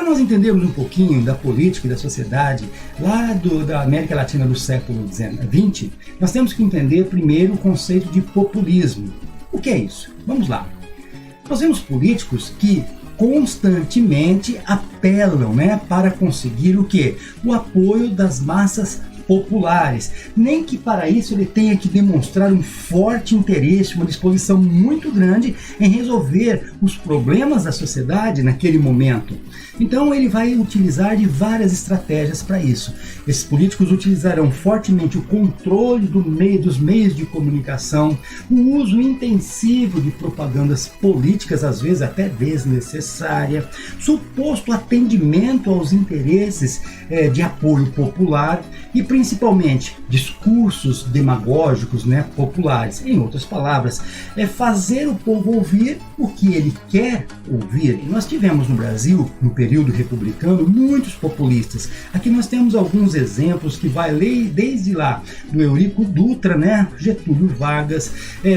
Para nós entendermos um pouquinho da política e da sociedade lá da América Latina do século XX, nós temos que entender primeiro o conceito de populismo. O que é isso? Vamos lá. Nós vemos políticos que constantemente apelam, para conseguir o quê? O apoio das massas populares, nem que para isso ele tenha que demonstrar um forte interesse, uma disposição muito grande em resolver os problemas da sociedade naquele momento. Então ele vai utilizar de várias estratégias para isso. Esses políticos utilizarão fortemente o controle dos meios de comunicação, o uso intensivo de propagandas políticas, às vezes até desnecessária, suposto atendimento aos interesses de apoio popular e principalmente discursos demagógicos, populares. Em outras palavras, fazer o povo ouvir o que ele quer ouvir. E nós tivemos no Brasil, no período republicano, muitos populistas. Aqui nós temos alguns exemplos que vai desde lá do Eurico Dutra, Getúlio Vargas,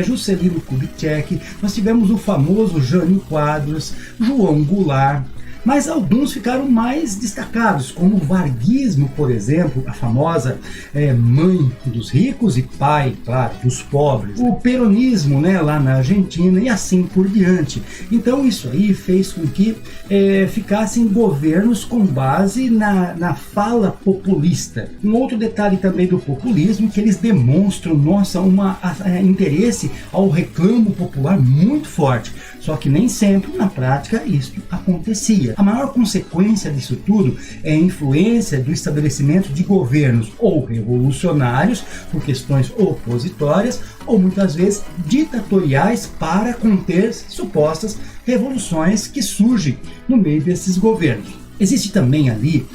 Juscelino Kubitschek, nós tivemos o famoso Jânio Quadros, João Goulart. Mas alguns ficaram mais destacados, como o varguismo, por exemplo, a famosa mãe dos ricos e pai, claro, dos pobres. O peronismo, lá na Argentina e assim por diante. Então isso aí fez com que ficassem governos com base na fala populista. Um outro detalhe também do populismo, que eles demonstram, interesse ao reclamo popular muito forte. Só que nem sempre, na prática, isso acontecia. A maior consequência disso tudo é a influência do estabelecimento de governos ou revolucionários por questões opositórias ou muitas vezes ditatoriais para conter supostas revoluções que surgem no meio desses governos. Existe também ali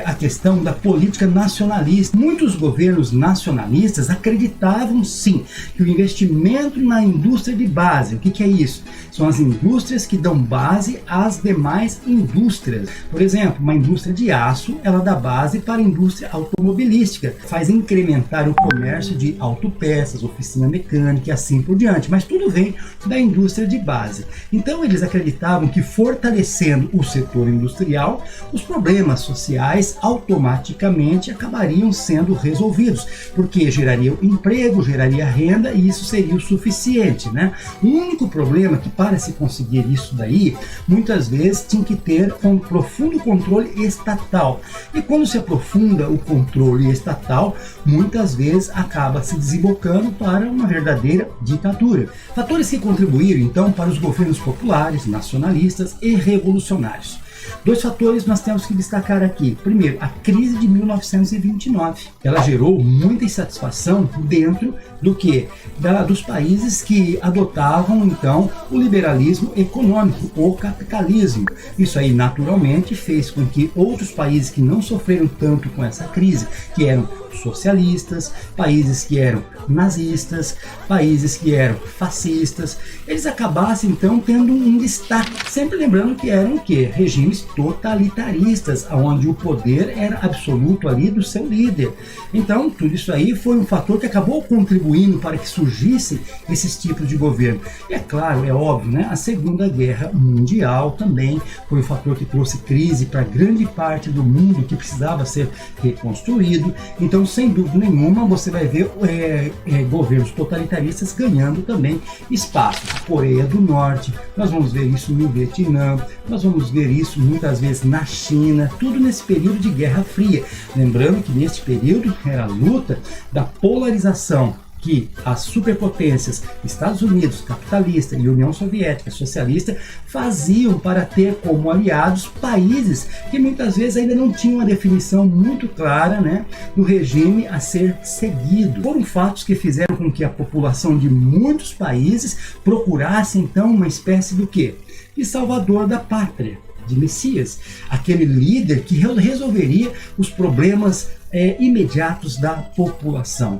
a questão da política nacionalista. Muitos governos nacionalistas acreditavam sim que o investimento na indústria de base, o que é isso? São as indústrias que dão base às demais indústrias. Por exemplo, uma indústria de aço, ela dá base para a indústria automobilística, faz incrementar o comércio de autopeças, oficina mecânica e assim por diante, mas tudo vem da indústria de base. Então eles acreditavam que fortalecendo o setor industrial, os problemas sociais automaticamente acabariam sendo resolvidos, porque geraria emprego, geraria renda e isso seria o suficiente, O único problema é que para se conseguir isso daí, muitas vezes tinha que ter um profundo controle estatal. E quando se aprofunda o controle estatal, muitas vezes acaba se desembocando para uma verdadeira ditadura. Fatores que contribuíram então para os governos populares, nacionalistas e revolucionários. Dois fatores nós temos que destacar aqui. Primeiro, a crise de 1929. Ela gerou muita insatisfação dentro dos países que adotavam então o liberalismo econômico, o capitalismo. Isso aí naturalmente fez com que outros países que não sofreram tanto com essa crise, que eram socialistas, países que eram nazistas, países que eram fascistas, eles acabassem então tendo um destaque, sempre lembrando que eram regimes totalitaristas, onde o poder era absoluto ali do seu líder. Então tudo isso aí foi um fator que acabou contribuindo para que surgissem esses tipos de governo. E é claro, é óbvio, a Segunda Guerra Mundial também foi um fator que trouxe crise para grande parte do mundo que precisava ser reconstruído. Então, sem dúvida nenhuma, você vai ver governos totalitaristas ganhando também espaço. A Coreia do Norte, nós vamos ver isso no Vietnã, nós vamos ver isso muitas vezes na China, tudo nesse período de Guerra Fria. Lembrando que nesse período era a luta da polarização que as superpotências Estados Unidos, capitalista, e União Soviética, socialista, faziam para ter como aliados países que muitas vezes ainda não tinham uma definição muito clara do regime a ser seguido. Foram fatos que fizeram com que a população de muitos países procurasse então uma espécie de salvador da pátria, de Messias, aquele líder que resolveria os problemas imediatos da população,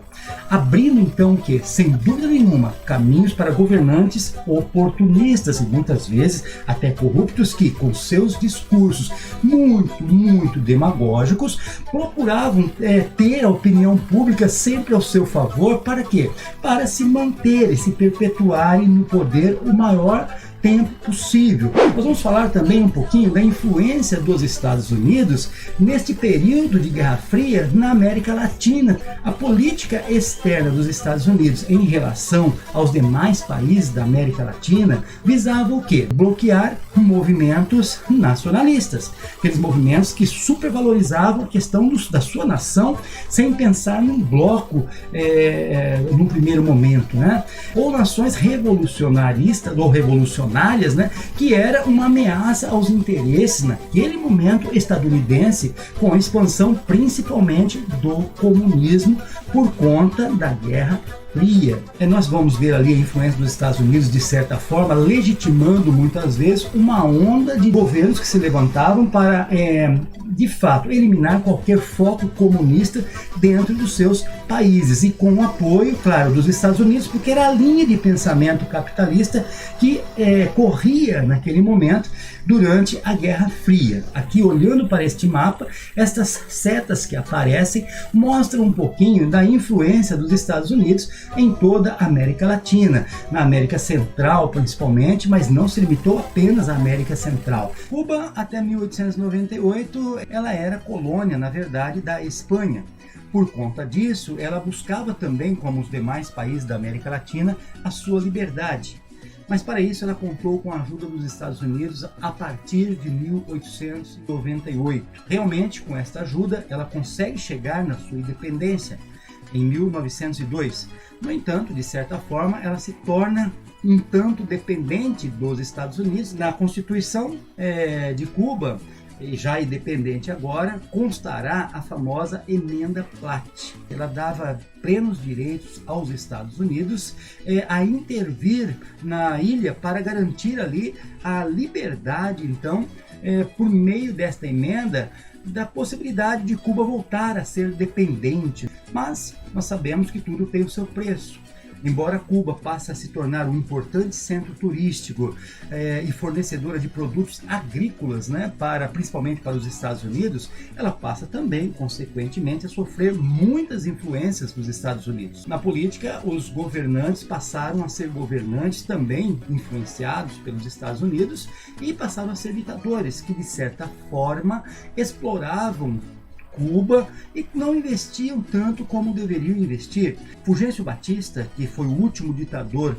abrindo então sem dúvida nenhuma, caminhos para governantes oportunistas e muitas vezes até corruptos que, com seus discursos muito demagógicos, procuravam ter a opinião pública sempre ao seu favor. Para quê? Para se manterem, se perpetuarem no poder o maior tempo possível. Nós vamos falar também um pouquinho da influência dos Estados Unidos neste período de Guerra Fria na América Latina. A política externa dos Estados Unidos em relação aos demais países da América Latina visava o quê? Bloquear movimentos nacionalistas, aqueles movimentos que supervalorizavam a questão da sua nação sem pensar num bloco no primeiro momento, né? Ou nações revolucionaristas ou revolucionárias, né? Que era uma ameaça aos interesses naquele momento estadunidense, com a expansão principalmente do comunismo por conta da Guerra Fria. Nós vamos ver ali a influência dos Estados Unidos, de certa forma, legitimando muitas vezes uma onda de governos que se levantavam para, de fato, eliminar qualquer foco comunista dentro dos seus países, e com o apoio, claro, dos Estados Unidos, porque era a linha de pensamento capitalista que corria naquele momento durante a Guerra Fria. Aqui, olhando para este mapa, estas setas que aparecem mostram um pouquinho da influência dos Estados Unidos em toda a América Latina, na América Central principalmente, mas não se limitou apenas à América Central. Cuba, até 1898, ela era colônia, na verdade, da Espanha. Por conta disso, ela buscava também, como os demais países da América Latina, a sua liberdade. Mas para isso ela contou com a ajuda dos Estados Unidos a partir de 1898. Realmente, com esta ajuda, ela consegue chegar na sua independência em 1902. No entanto, de certa forma, ela se torna um tanto dependente dos Estados Unidos. Na Constituição de Cuba, e já independente agora, constará a famosa Emenda Platt. Ela dava plenos direitos aos Estados Unidos a intervir na ilha para garantir ali a liberdade, então, por meio desta emenda, da possibilidade de Cuba voltar a ser dependente. Mas nós sabemos que tudo tem o seu preço. Embora Cuba passe a se tornar um importante centro turístico e fornecedora de produtos agrícolas, né, principalmente para os Estados Unidos, ela passa também, consequentemente, a sofrer muitas influências dos Estados Unidos. Na política, os governantes passaram a ser governantes também influenciados pelos Estados Unidos e passaram a ser ditadores que, de certa forma, exploravam Cuba e não investiam tanto como deveriam investir. Fulgêncio Batista, que foi o último ditador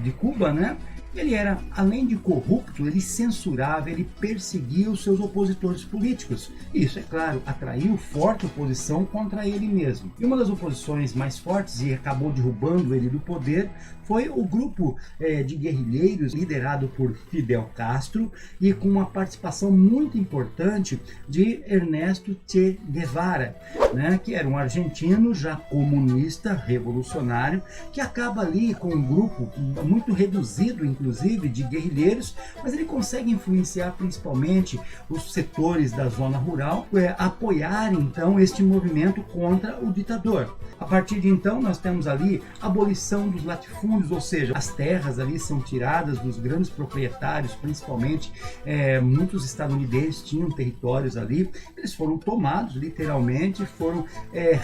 de Cuba, né? Ele era, além de corrupto, ele censurava, ele perseguia os seus opositores políticos. Isso, é claro, atraiu forte oposição contra ele mesmo. E uma das oposições mais fortes, e acabou derrubando ele do poder, foi o grupo de guerrilheiros liderado por Fidel Castro e com uma participação muito importante de Ernesto Che Guevara, né, que era um argentino já comunista, revolucionário, que acaba ali com um grupo muito reduzido, inclusive, de guerrilheiros, mas ele consegue influenciar principalmente os setores da zona rural, apoiar então este movimento contra o ditador. A partir de então nós temos ali a abolição dos latifúndios, ou seja, as terras ali são tiradas dos grandes proprietários, principalmente muitos estadunidenses tinham territórios ali, eles foram tomados literalmente, foram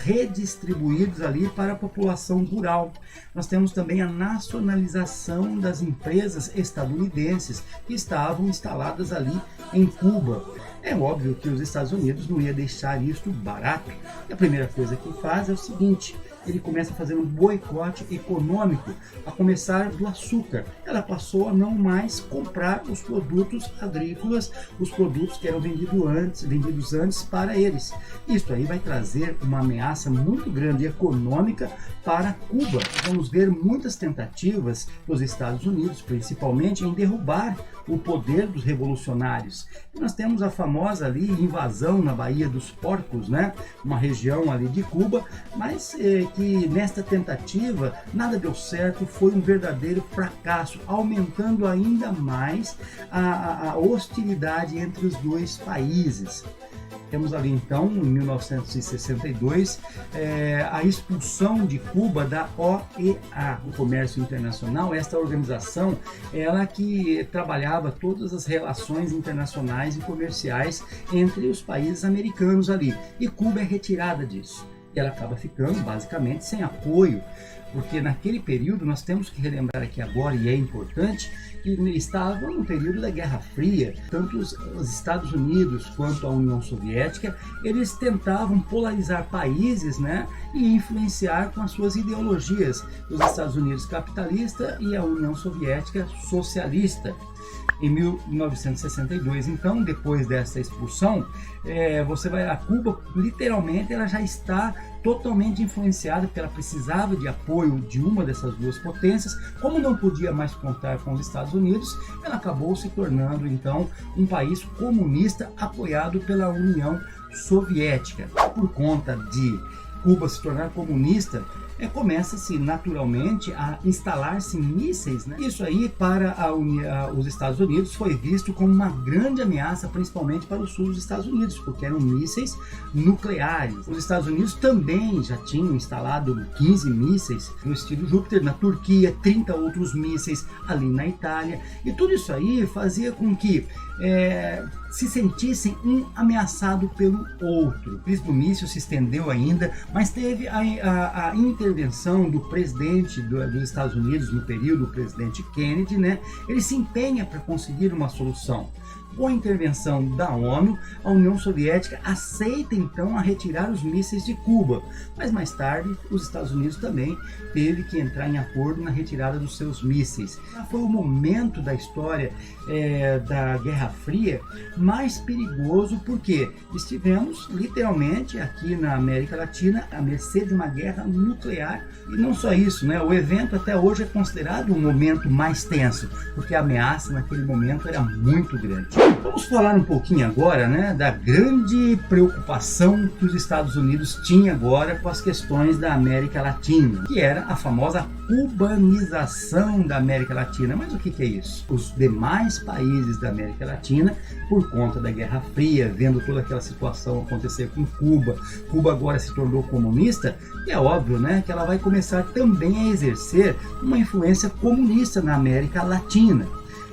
redistribuídos ali para a população rural. Nós temos também a nacionalização das empresas estadunidenses que estavam instaladas ali em Cuba. É óbvio que os Estados Unidos não ia deixar isso barato. E a primeira coisa que faz é o seguinte: ele começa a fazer um boicote econômico, a começar do açúcar. Ela passou a não mais comprar os produtos agrícolas, os produtos que eram vendidos antes para eles. Isso aí vai trazer uma ameaça muito grande econômica para Cuba. Vamos ver muitas tentativas dos Estados Unidos, principalmente, em derrubar o poder dos revolucionários. E nós temos a famosa ali invasão na Baía dos Porcos, né? Uma região ali de Cuba, mas que nesta tentativa nada deu certo, foi um verdadeiro fracasso, aumentando ainda mais a hostilidade entre os dois países. Temos ali então, em 1962, a expulsão de Cuba da OEA, o Comércio Internacional. Esta organização, ela que trabalhava todas as relações internacionais e comerciais entre os países americanos ali. E Cuba é retirada disso. E ela acaba ficando basicamente sem apoio, porque naquele período nós temos que relembrar aqui agora, e é importante, que estava no período da Guerra Fria. Tanto os Estados Unidos quanto a União Soviética, eles tentavam polarizar países, né, e influenciar com as suas ideologias, os Estados Unidos capitalista e a União Soviética socialista. Em 1962, então, depois dessa expulsão, a Cuba, literalmente, ela já está totalmente influenciada, porque ela precisava de apoio de uma dessas duas potências. Como não podia mais contar com os Estados Unidos, ela acabou se tornando, então, um país comunista apoiado pela União Soviética. Por conta de Cuba se tornar comunista, começa-se naturalmente a instalar-se mísseis, né? Isso aí para os Estados Unidos foi visto como uma grande ameaça, principalmente para o sul dos Estados Unidos, porque eram mísseis nucleares. Os Estados Unidos também já tinham instalado 15 mísseis no estilo Júpiter na Turquia, 30 outros mísseis ali na Itália, e tudo isso aí fazia com que se sentissem um ameaçado pelo outro. A crise do míssil se estendeu ainda, mas teve a intervenção do presidente dos Estados Unidos no período, o presidente Kennedy, né? Ele se empenha para conseguir uma solução. Com a intervenção da ONU, a União Soviética aceita então a retirar os mísseis de Cuba, mas mais tarde os Estados Unidos também teve que entrar em acordo na retirada dos seus mísseis. Foi o momento da história da Guerra Fria mais perigoso, porque estivemos literalmente aqui na América Latina à mercê de uma guerra nuclear. E não só isso, né? O evento até hoje é considerado um momento mais tenso, porque a ameaça naquele momento era muito grande. Vamos falar um pouquinho agora, né, da grande preocupação que os Estados Unidos tinham agora com as questões da América Latina, que era a famosa cubanização da América Latina. Mas o que é isso? Os demais países da América Latina, por conta da Guerra Fria, vendo toda aquela situação acontecer com Cuba, Cuba agora se tornou comunista, e é óbvio, né, que ela vai começar também a exercer uma influência comunista na América Latina.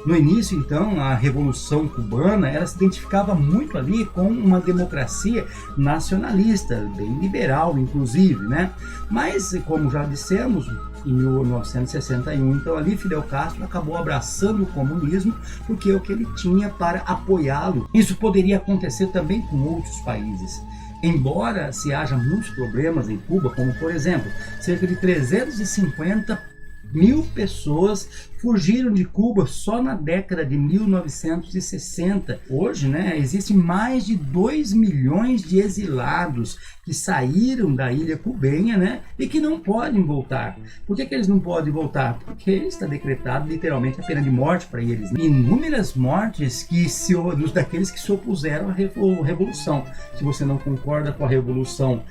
No início, então, a Revolução Cubana, ela se identificava muito ali com uma democracia nacionalista, bem liberal, inclusive, né? Mas, como já dissemos, em 1961, então ali Fidel Castro acabou abraçando o comunismo, porque é o que ele tinha para apoiá-lo. Isso poderia acontecer também com outros países. Embora se haja muitos problemas em Cuba, como por exemplo, cerca de 350 mil pessoas fugiram de Cuba só na década de 1960. Hoje, né, existem mais de 2 milhões de exilados que saíram da ilha cubenha, né, e que não podem voltar. Por que eles não podem voltar? Porque está decretado literalmente a pena de morte para eles, né? Inúmeras mortes daqueles que se opuseram à revolução. Se você não concorda com a revolução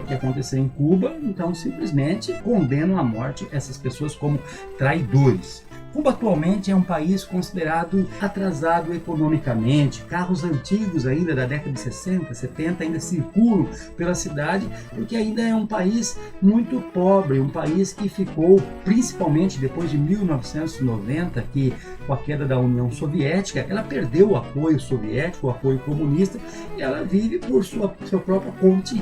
que aconteceu em Cuba, então simplesmente condenam à morte essas pessoas como traidores. Cuba atualmente é um país considerado atrasado economicamente. Carros antigos ainda da década de 60, 70 ainda circulam pela cidade, porque ainda é um país muito pobre, um país que ficou, principalmente depois de 1990, que com a queda da União Soviética, ela perdeu o apoio soviético, o apoio comunista, e ela vive por sua própria conta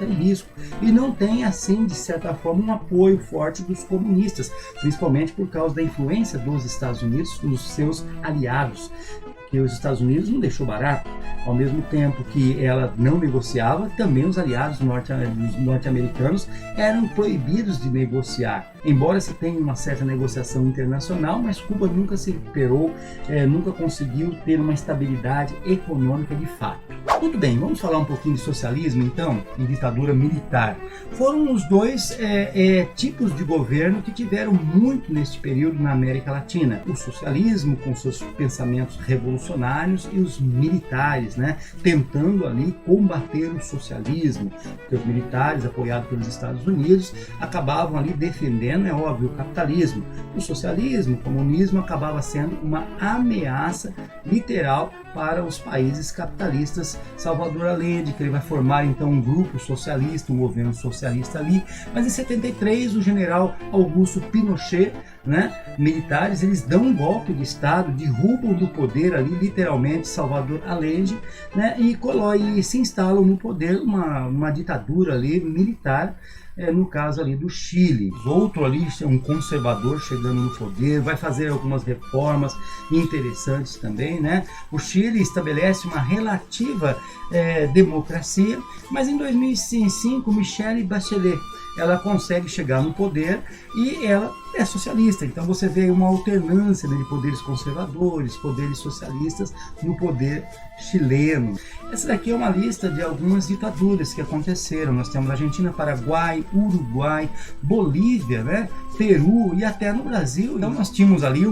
e risco, e não tem, assim, de certa forma, um apoio forte dos comunistas, principalmente por causa da influência dos Estados Unidos, dos seus aliados, que os Estados Unidos não deixou barato. Ao mesmo tempo que ela não negociava, também os aliados norte-americanos eram proibidos de negociar. Embora se tenha uma certa negociação internacional, mas Cuba nunca se recuperou, nunca conseguiu ter uma estabilidade econômica de fato. Muito bem, vamos falar um pouquinho de socialismo então e ditadura militar. Foram os dois tipos de governo que tiveram muito neste período na América Latina. O socialismo com seus pensamentos revolucionários e os militares, né, tentando ali combater o socialismo, porque os militares, apoiados pelos Estados Unidos, acabavam ali defendendo, é óbvio, o capitalismo. O socialismo, o comunismo acabava sendo uma ameaça literal para os países capitalistas. Salvador Allende, que ele vai formar então um grupo socialista, um governo socialista ali, mas em 73 o general Augusto Pinochet né, militares, eles dão um golpe de Estado, derrubam do poder ali, literalmente, Salvador Allende, né, e se instalam no poder uma ditadura ali militar, no caso ali do Chile. Outro ali, um conservador chegando no poder, vai fazer algumas reformas interessantes também, né? O Chile estabelece uma relativa democracia, mas em 2005, Michelle Bachelet, ela consegue chegar no poder e ela é socialista. Então você vê uma alternância, né, de poderes conservadores, poderes socialistas no poder chileno. Essa daqui é uma lista de algumas ditaduras que aconteceram. Nós temos Argentina, Paraguai, Uruguai, Bolívia, né, Peru e até no Brasil. Então nós tínhamos ali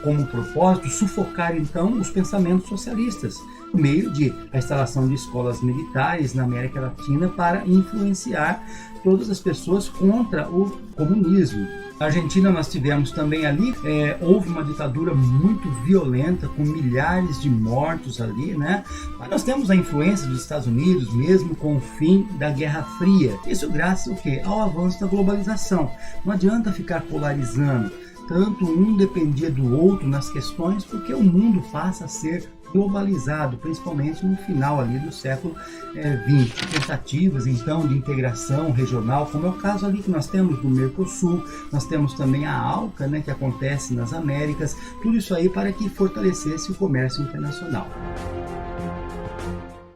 como propósito sufocar então os pensamentos socialistas, por meio de a instalação de escolas militares na América Latina para influenciar todas as pessoas contra o comunismo. Na Argentina nós tivemos também ali, houve uma ditadura muito violenta, com milhares de mortos ali, né? Mas nós temos a influência dos Estados Unidos, mesmo com o fim da Guerra Fria. Isso graças ao quê? Ao avanço da globalização. Não adianta ficar polarizando. Tanto um dependia do outro nas questões, porque o mundo passa a ser globalizado, principalmente no final ali do século XX. Tentativas então de integração regional, como é o caso ali que nós temos no Mercosul, nós temos também a ALCA, né, que acontece nas Américas, tudo isso aí para que fortalecesse o comércio internacional.